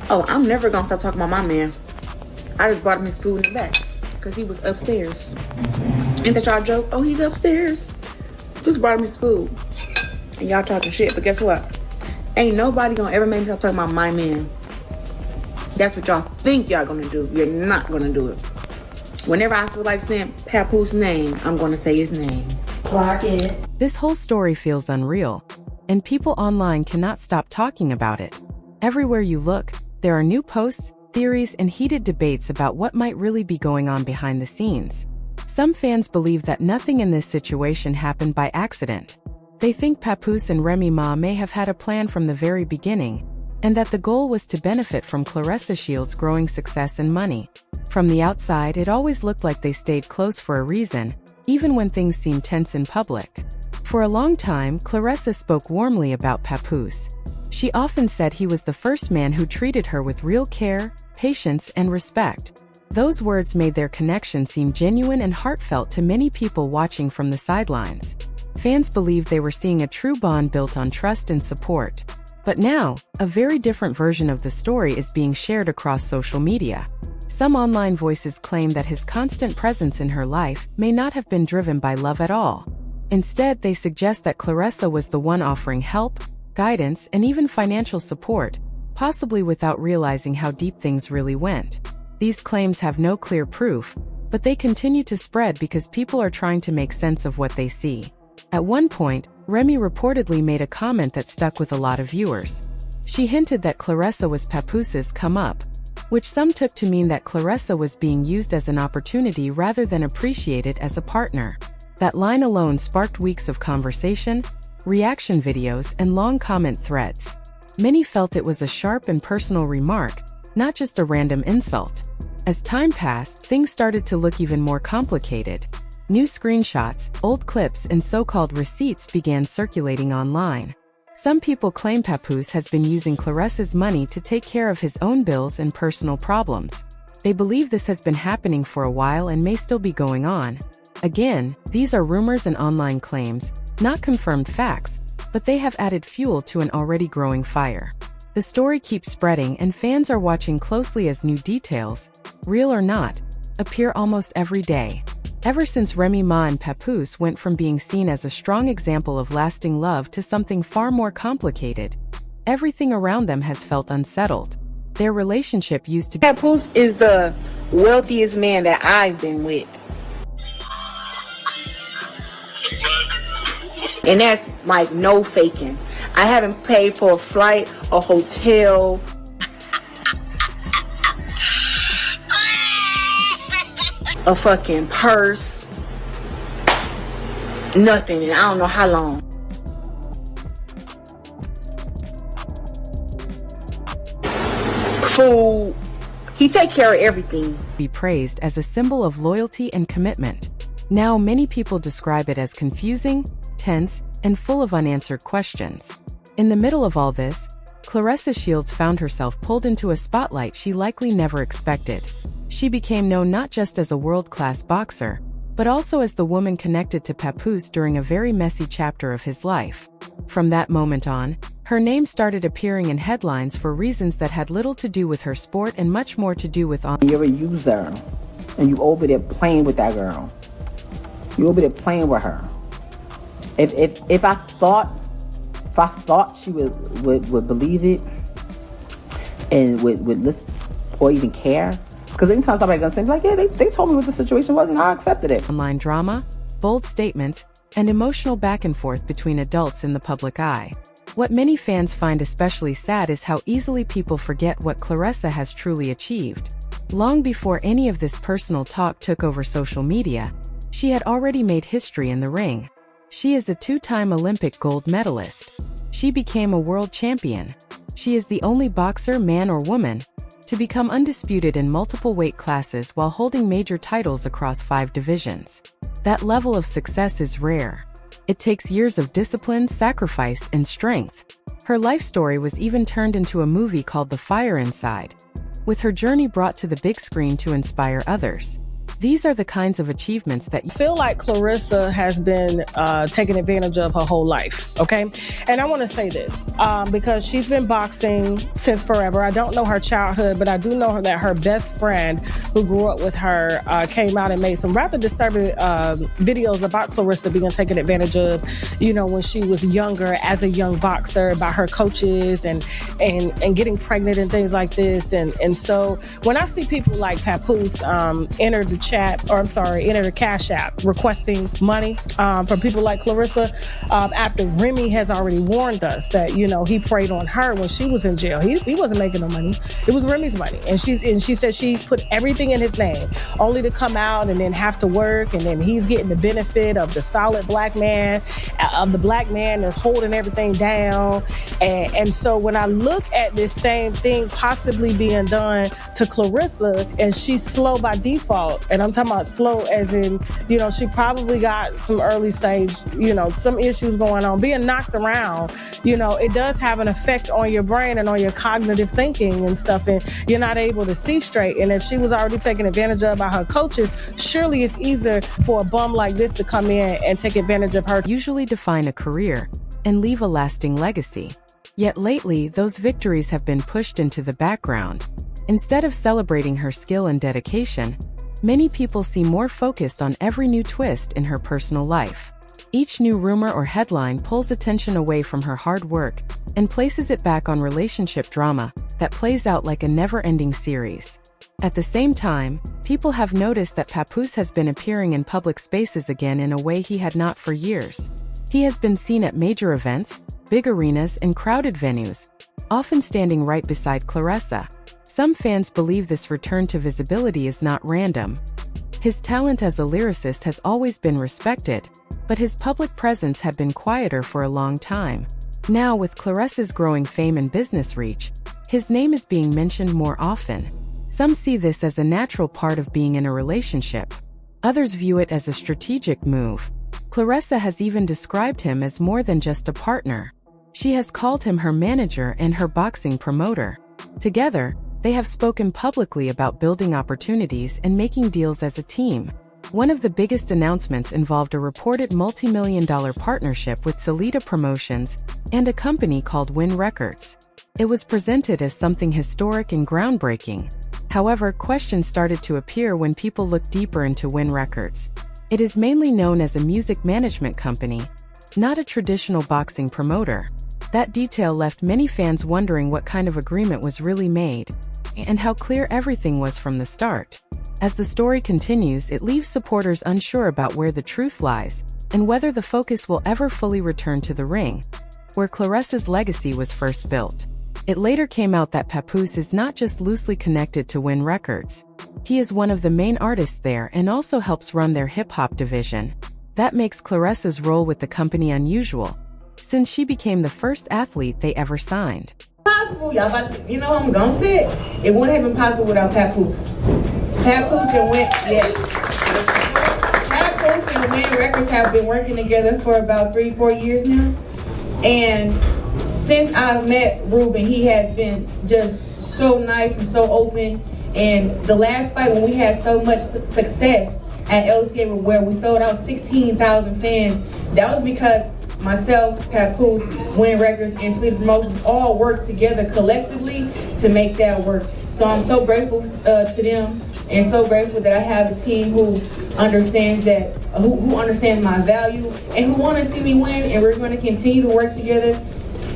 Oh, I'm never gonna stop talking about my man. I just brought him his food in the back because he was upstairs. Ain't that y'all joke? Oh, he's upstairs. Just brought him his food. And y'all talking shit, but guess what? Ain't nobody gonna ever make me stop talking about my man. That's what y'all think y'all gonna do. You're not gonna do it. Whenever I feel like saying Papoose name, I'm gonna say his name. Clark it. This whole story feels unreal, and people online cannot stop talking about it. Everywhere you look, there are new posts, theories, and heated debates about what might really be going on behind the scenes. Some fans believe that nothing in this situation happened by accident. They think Papoose and Remy Ma may have had a plan from the very beginning, and that the goal was to benefit from Claressa Shields' growing success and money. From the outside, it always looked like they stayed close for a reason, even when things seemed tense in public. For a long time, Claressa spoke warmly about Papoose. She often said he was the first man who treated her with real care, patience, and respect. Those words made their connection seem genuine and heartfelt to many people watching from the sidelines. Fans believed they were seeing a true bond built on trust and support. But now, a very different version of the story is being shared across social media. Some online voices claim that his constant presence in her life may not have been driven by love at all. Instead, they suggest that Claressa was the one offering help, guidance, and even financial support, possibly without realizing how deep things really went. These claims have no clear proof, but they continue to spread because people are trying to make sense of what they see. At one point, Remy reportedly made a comment that stuck with a lot of viewers. She hinted that Claressa was Papoose's come-up, which some took to mean that Claressa was being used as an opportunity rather than appreciated as a partner. That line alone sparked weeks of conversation, reaction videos, and long comment threads. Many felt it was a sharp and personal remark, not just a random insult. As time passed, things started to look even more complicated. New screenshots, old clips, and so-called receipts began circulating online. Some people claim Papoose has been using Claressa's money to take care of his own bills and personal problems. They believe this has been happening for a while and may still be going on. Again, these are rumors and online claims, not confirmed facts, but they have added fuel to an already growing fire. The story keeps spreading and fans are watching closely as new details, real or not, appear almost every day. Ever since Remy Ma and Papoose went from being seen as a strong example of lasting love to something far more complicated, everything around them has felt unsettled. Their relationship used to be— Papoose is the wealthiest man that I've been with. And that's like no faking. I haven't paid for a flight, a hotel, a fucking purse, nothing, and I don't know how long. Food, he take care of everything. Be praised as a symbol of loyalty and commitment. Now many people describe it as confusing, tense, and full of unanswered questions. In the middle of all this, Claressa Shields found herself pulled into a spotlight she likely never expected. She became known not just as a world-class boxer, but also as the woman connected to Papoose during a very messy chapter of his life. From that moment on, her name started appearing in headlines for reasons that had little to do with her sport and much more to do with You're a user, and you over there playing with that girl. You over there playing with her. If I thought she would believe it and would listen or even care, because anytime somebody's gonna say like, yeah, they told me what the situation was and I accepted it. Online drama, bold statements, and emotional back and forth between adults in the public eye. What many fans find especially sad is how easily people forget what Claressa has truly achieved. Long before any of this personal talk took over social media, she had already made history in the ring. She is a two-time Olympic gold medalist. She became a world champion. She is the only boxer, man or woman, to become undisputed in multiple weight classes while holding major titles across 5 divisions. That level of success is rare. It takes years of discipline, sacrifice, and strength. Her life story was even turned into a movie called The Fire Inside, with her journey brought to the big screen to inspire others. These are the kinds of achievements that I feel like Claressa has been taken advantage of her whole life, okay? And I want to say this because she's been boxing since forever. I don't know her childhood, but I do know that her best friend who grew up with her came out and made some rather disturbing videos about Claressa being taken advantage of, you know, when she was younger as a young boxer by her coaches and getting pregnant and things like this. And so when I see people like Papoose enter the Cash App requesting money from people like Claressa after Remy has already warned us that, you know, he preyed on her when she was in jail. He wasn't making no money. It was Remy's money. And she said she put everything in his name only to come out and then have to work. And then he's getting the benefit of the solid black man, of the black man that's holding everything down. And so when I look at this same thing possibly being done to Claressa, and she's slow by default, and I'm talking about slow as in, you know, she probably got some early stage, you know, some issues going on, being knocked around, you know, it does have an effect on your brain and on your cognitive thinking and stuff, and you're not able to see straight. And if she was already taken advantage of by her coaches, surely it's easier for a bum like this to come in and take advantage of her. Usually define a career and leave a lasting legacy. Yet lately, those victories have been pushed into the background. Instead of celebrating her skill and dedication, many people seem more focused on every new twist in her personal life. Each new rumor or headline pulls attention away from her hard work and places it back on relationship drama that plays out like a never-ending series. At the same time, people have noticed that Papoose has been appearing in public spaces again in a way he had not for years. He has been seen at major events, big arenas, and crowded venues, often standing right beside Claressa. Some fans believe this return to visibility is not random. His talent as a lyricist has always been respected, but his public presence had been quieter for a long time. Now, with Claressa's growing fame and business reach, his name is being mentioned more often. Some see this as a natural part of being in a relationship. Others view it as a strategic move. Claressa has even described him as more than just a partner. She has called him her manager and her boxing promoter. Together, they have spoken publicly about building opportunities and making deals as a team. One of the biggest announcements involved a reported multi-million-dollar partnership with Salida Promotions and a company called Win Records. It was presented as something historic and groundbreaking. However, questions started to appear when people looked deeper into Win Records. It is mainly known as a music management company, not a traditional boxing promoter. That detail left many fans wondering what kind of agreement was really made, and how clear everything was from the start. As the story continues, it leaves supporters unsure about where the truth lies, and whether the focus will ever fully return to the ring, where Claressa's legacy was first built. It later came out that Papoose is not just loosely connected to Win Records. He is one of the main artists there and also helps run their hip-hop division. That makes Claressa's role with the company unusual, since she became the first athlete they ever signed. Possible, y'all about to, you know, I'm gonna say it. It wouldn't have been possible without Papoose. Papoose and Win, Papoose and Win Records have been working together for about 3-4 years now. And since I've met Ruben, he has been just so nice and so open. And the last fight when we had so much success at LCA where we sold out 16,000 fans, that was because myself, Papoose, Win Records, and Salida Promotions all work together collectively to make that work. So I'm so grateful to them, and so grateful that I have a team who understands that, who understands my value, and who want to see me win. And we're going to continue to work together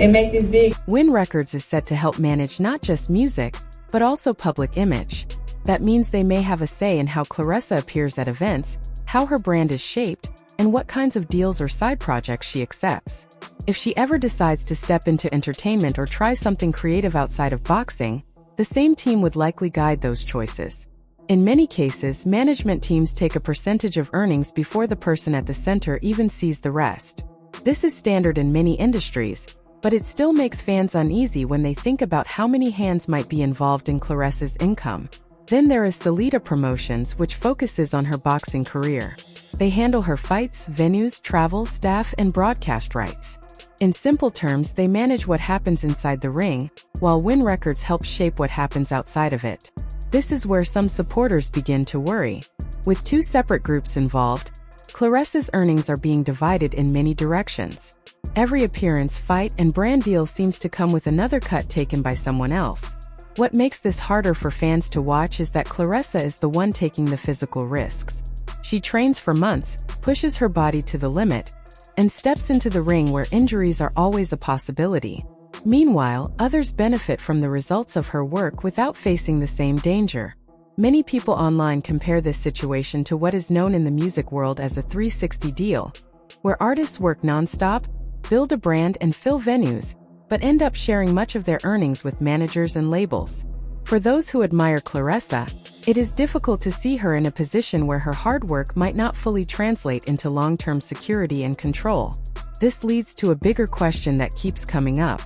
and make this big. Win Records is set to help manage not just music, but also public image. That means they may have a say in how Claressa appears at events, how her brand is shaped, and what kinds of deals or side projects she accepts. If she ever decides to step into entertainment or try something creative outside of boxing, the same team would likely guide those choices. In many cases, management teams take a percentage of earnings before the person at the center even sees the rest. This is standard in many industries, but it still makes fans uneasy when they think about how many hands might be involved in Claressa's income. Then there is Salida Promotions, which focuses on her boxing career. They handle her fights, venues, travel, staff, and broadcast rights. In simple terms, they manage what happens inside the ring, while Win Records helps shape what happens outside of it. This is where some supporters begin to worry. With two separate groups involved, Claressa's earnings are being divided in many directions. Every appearance, fight, and brand deal seems to come with another cut taken by someone else. What makes this harder for fans to watch is that Claressa is the one taking the physical risks. She trains for months, pushes her body to the limit, and steps into the ring where injuries are always a possibility. Meanwhile, others benefit from the results of her work without facing the same danger. Many people online compare this situation to what is known in the music world as a 360 deal, where artists work non-stop, build a brand and fill venues, but end up sharing much of their earnings with managers and labels. For those who admire Claressa, it is difficult to see her in a position where her hard work might not fully translate into long-term security and control. This leads to a bigger question that keeps coming up.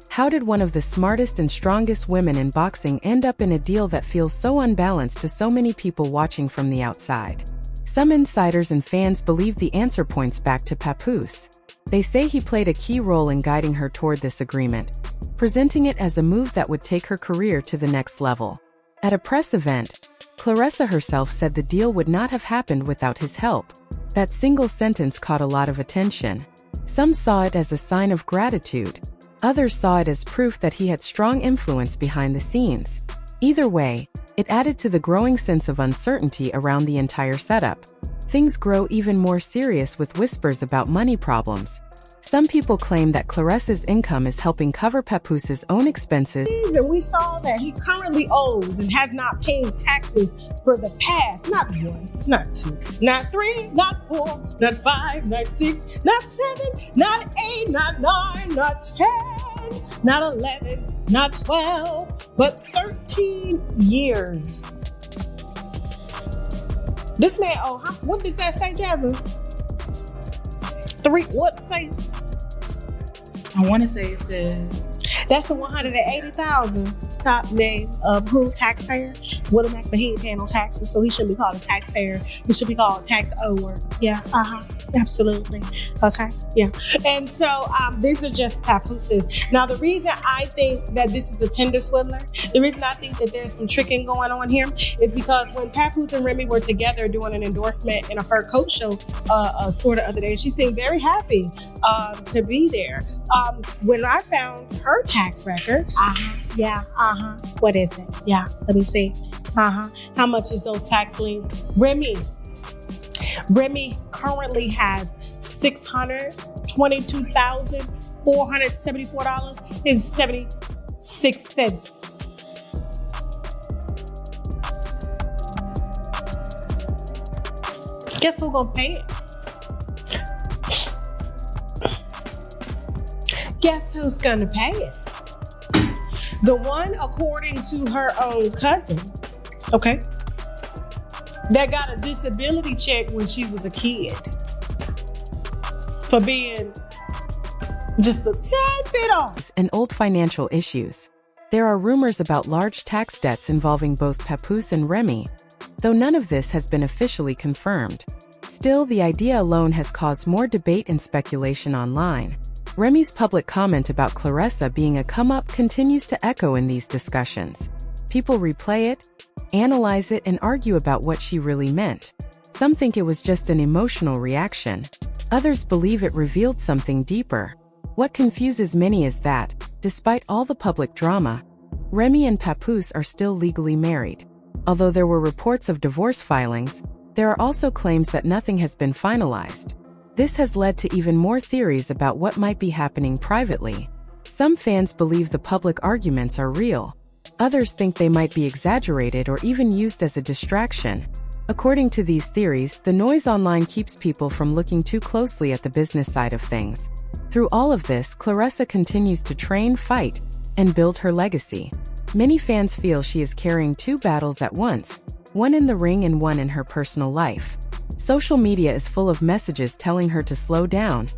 How did one of the smartest and strongest women in boxing end up in a deal that feels so unbalanced to so many people watching from the outside? Some insiders and fans believe the answer points back to Papoose. They say he played a key role in guiding her toward this agreement, presenting it as a move that would take her career to the next level. At a press event, Claressa herself said the deal would not have happened without his help. That single sentence caught a lot of attention. Some saw it as a sign of gratitude. Others saw it as proof that he had strong influence behind the scenes. Either way, it added to the growing sense of uncertainty around the entire setup. Things grow even more serious with whispers about money problems. Some people claim that Claressa's income is helping cover Papoose's own expenses. And we saw that he currently owes and has not paid taxes for the past, not 1, not 2, not 3, not 4, not 5, not 6, not 7, not 8, not 9, not 10, not 11, not 12, but 13 years. This man, what does that say, Jasmine? 3, what say? I want to say it says that's the 180,000 top name of who? Taxpayer? William Mack, but he ain't paying no taxes, so he shouldn't be called a taxpayer. He should be called a tax ower. Yeah, absolutely. Okay, yeah. And so these are just Papoose's. Now, the reason I think that this is a tender swindler, the reason I think that there's some tricking going on here is because when Papoose and Remy were together doing an endorsement in a fur coat show store the other day, she seemed very happy to be there. When I found her tax record, what is it? Yeah, let me see. How much is those tax liens? Remy currently has $622,474.76. Guess who's gonna pay it? Guess who's gonna pay it? The one, according to her own cousin, okay, that got a disability check when she was a kid for being just a tad bit off. And old financial issues. There are rumors about large tax debts involving both Papoose and Remy, though none of this has been officially confirmed. Still, the idea alone has caused more debate and speculation online. Remy's public comment about Claressa being a come-up continues to echo in these discussions. People replay it, analyze it, and argue about what she really meant. Some think it was just an emotional reaction. Others believe it revealed something deeper. What confuses many is that, despite all the public drama, Remy and Papoose are still legally married. Although there were reports of divorce filings, there are also claims that nothing has been finalized. This has led to even more theories about what might be happening privately. Some fans believe the public arguments are real. Others think they might be exaggerated or even used as a distraction. According to these theories, the noise online keeps people from looking too closely at the business side of things. Through all of this, Claressa continues to train, fight, and build her legacy. Many fans feel she is carrying two battles at once, one in the ring and one in her personal life. Social media is full of messages telling her to slow down,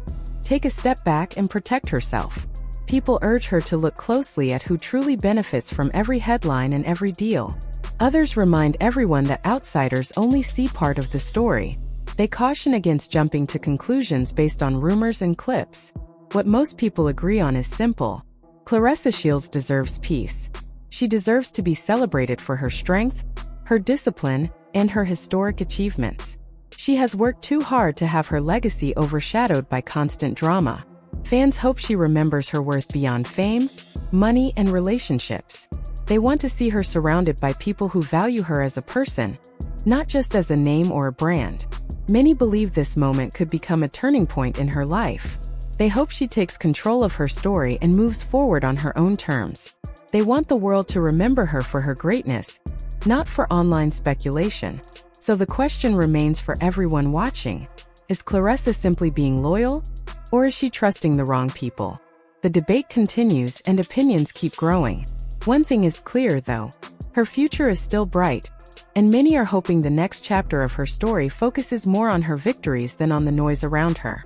take a step back, and protect herself. People urge her to look closely at who truly benefits from every headline and every deal. Others remind everyone that outsiders only see part of the story. They caution against jumping to conclusions based on rumors and clips. What most people agree on is simple. Claressa Shields deserves peace. She deserves to be celebrated for her strength, her discipline, and her historic achievements. She has worked too hard to have her legacy overshadowed by constant drama. Fans hope she remembers her worth beyond fame, money, and relationships. They want to see her surrounded by people who value her as a person, not just as a name or a brand. Many believe this moment could become a turning point in her life. They hope she takes control of her story and moves forward on her own terms. They want the world to remember her for her greatness, not for online speculation. So the question remains for everyone watching: is Claressa simply being loyal, or is she trusting the wrong people? The debate continues and opinions keep growing. One thing is clear, though: her future is still bright, and many are hoping the next chapter of her story focuses more on her victories than on the noise around her.